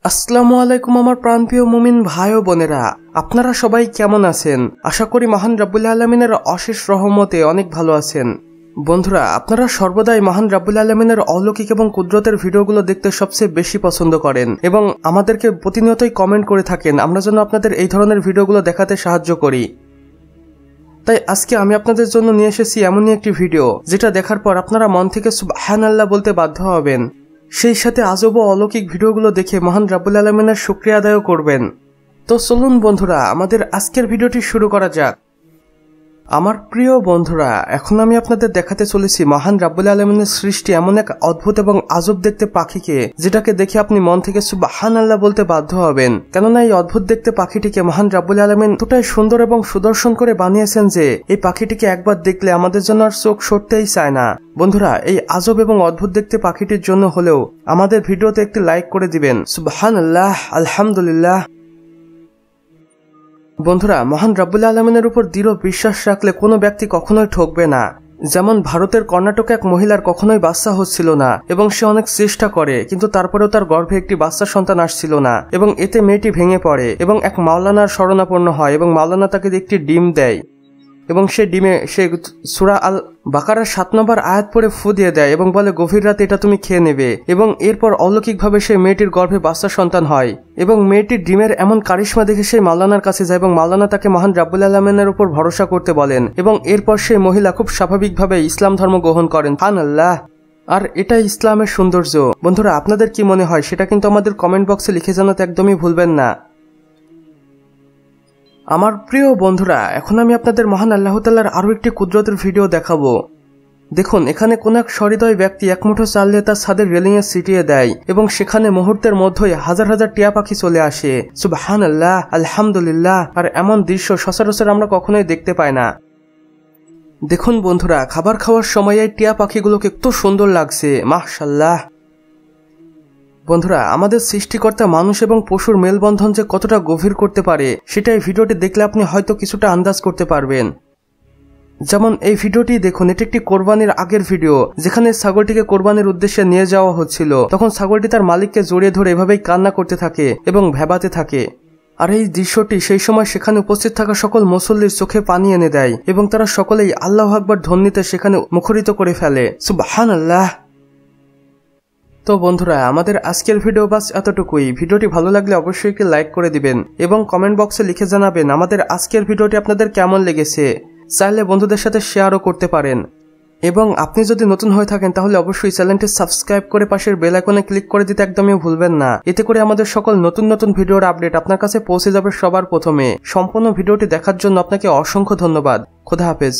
আসসালামু আলাইকুম আমার প্রাণপ্রিয় মুমিন ভাই ও বোনেরা, আপনারা সবাই কেমন আছেন? আশা করি মহান রাব্বুল আলামিনের অশেষ রহমতে অনেক ভালো আছেন। বন্ধুরা, আপনারা সর্বদাই মহান রাব্বুল আলামিনের অলৌকিক এবং কুদরতের ভিডিওগুলো দেখতে সবচেয়ে বেশি পছন্দ করেন এবং আমাদেরকে প্রতিনিয়তই কমেন্ট করে থাকেন আমরা যেন আপনাদের এই ধরনের ভিডিওগুলো দেখাতে সাহায্য করি। তাই আজকে আমি আপনাদের জন্য নিয়ে এসেছি এমনই একটি ভিডিও যেটা দেখার পর আপনারা মন থেকে সুবহানাল্লাহ বলতে বাধ্য হবেন। সেই সাথে আজব ও অলৌকিক ভিডিওগুলো দেখে মহান রাব্বুল আলামিনের শুকরিয়া আদায় করবেন। তো চলুন বন্ধুরা, আমাদের আজকের ভিডিওটি শুরু করা যাক। আমার প্রিয় বন্ধুরা, এখন আমি আপনাদের দেখাতে চলেছি মহান রাব্বুল আলামিনের সৃষ্টি এমন এক অদ্ভুত এবং আজব দেখতে পাখিকে, যেটাকে দেখে আপনি মন থেকে সুবহানাল্লাহ বলতে বাধ্য হবেন। কেননা এই অদ্ভুত দেখতে পাখিটিকে মহান রাব্বুল আলামিন এতটাই সুন্দর এবং সুদর্শন করে বানিয়েছেন যে এই পাখিটিকে একবার দেখলে আমাদের জন্য আর চোখ সরতেই চায় না। বন্ধুরা, এই আজব এবং অদ্ভুত দেখতে পাখিটির জন্য হলেও আমাদের ভিডিওতে একটি লাইক করে দিবেন। সুবহানাল্লাহ, আলহামদুলিল্লাহ। বন্ধুরা, মহান রাব্বুল আলামিনের উপর দৃঢ় বিশ্বাস রাখলে কোনো ব্যক্তি কখনোই ঠকবে না। যেমন ভারতের কর্ণাটকে এক মহিলার কখনোই বাচ্চা হচ্ছিল না এবং সে অনেক চেষ্টা করে, কিন্তু তারপরেও তার গর্ভে একটি বাচ্চা সন্তান আসছিল না এবং এতে মেয়েটি ভেঙে পড়ে এবং এক মাওলানার শরণাপন্ন হয় এবং মাওলানা তাকে একটি ডিম দেয় এবং সে ডিমে সে সূরা আল বাকারার 7 নম্বর আয়াত পড়ে ফু দিয়ে দেয় এবং বলে গভীর রাতে এটা তুমি খেয়ে নেবে। এবং এরপর অলৌকিকভাবে সেই মেয়েটির গর্ভে বাচ্চা সন্তান হয় এবং মেয়েটির ডিমের এমন কারিশমা দেখে সেই মাওলানার কাছে যায় এবং মাওলানা তাকে মহান রাব্বুল আলামিনের উপর ভরসা করতে বলেন এবং এরপর সেই মহিলা খুব স্বাভাবিকভাবে ইসলাম ধর্ম গ্রহণ করেন। সুবহানাল্লাহ। আর এটাই ইসলামের সৌন্দর্য। বন্ধুরা, আপনাদের কি মনে হয় সেটা কিন্তু আমাদের কমেন্ট বক্সে লিখে জানাতে একদমই ভুলবেন না। আমার প্রিয় বন্ধুরা, এখন আমি আপনাদের মহান আল্লাহ তাআলার আরো একটি কুদরতের ভিডিও দেখাবো। দেখুন, এখানে কোন এক সহৃদয় ব্যক্তি এক মুঠো চাল নিয়ে তার ছাদের রেলিংয়ে ছিটিয়ে দেয় এবং সেখানে মুহূর্তের মধ্যেই হাজার হাজার টিয়া পাখি চলে আসে। সুবহানাল্লাহ, আলহামদুলিল্লাহ। আর এমন দৃশ্য সচরাচর আমরা কখনোই দেখতে পাই না। দেখুন বন্ধুরা, খাবার খাওয়ার সময় এই টিয়া পাখিগুলোকে কত সুন্দর লাগছে, মাশাআল্লাহ। বন্ধুরা, আমাদের সৃষ্টিকর্তা মানুষ এবং পশুর মেলবন্ধন যে কতটা গভীর করতে পারে সেটাই ভিডিওটি দেখলে আপনি হয়তো কিছুটা আন্দাজ করতে পারবেন। যেমন এই ভিডিওটি দেখুন, এটি একটি কোরবানির আগের ভিডিও যেখানে ছাগলটিকে কোরবানির উদ্দেশ্যে নিয়ে যাওয়া হচ্ছিল। তখন ছাগলটি তার মালিককে জড়িয়ে ধরে এভাবেই কান্না করতে থাকে এবং ভেবাতে থাকে। আর এই দৃশ্যটি সেই সময় সেখানে উপস্থিত থাকা সকল মুসল্লির চোখে পানি এনে দেয় এবং তারা সকলেই আল্লাহু আকবার ধ্বনিতে সেখানে মুখরিত করে ফেলে। সুবহানাল্লাহ। তো বন্ধুরা, আমাদের আজকের ভিডিও বাস এতটুকুই। ভিডিওটি ভালো লাগলে অবশ্যই একটি লাইক করে দিবেন এবং কমেন্ট বক্সে লিখে জানাবেন আমাদের আজকের ভিডিওটি আপনাদের কেমন লেগেছে। চাইলে বন্ধুদের সাথে শেয়ারও করতে পারেন এবং আপনি যদি নতুন হয়ে থাকেন তাহলে অবশ্যই চ্যানেলটি সাবস্ক্রাইব করে পাশের বেল আইকনে ক্লিক করে দিতে একদমই ভুলবেন না। এতে করে আমাদের সকল নতুন নতুন ভিডিওর আপডেট আপনার কাছে পৌঁছে যাবে সবার প্রথমে। সম্পূর্ণ ভিডিওটি দেখার জন্য আপনাকে অসংখ্য ধন্যবাদ। খোদা হাফেজ।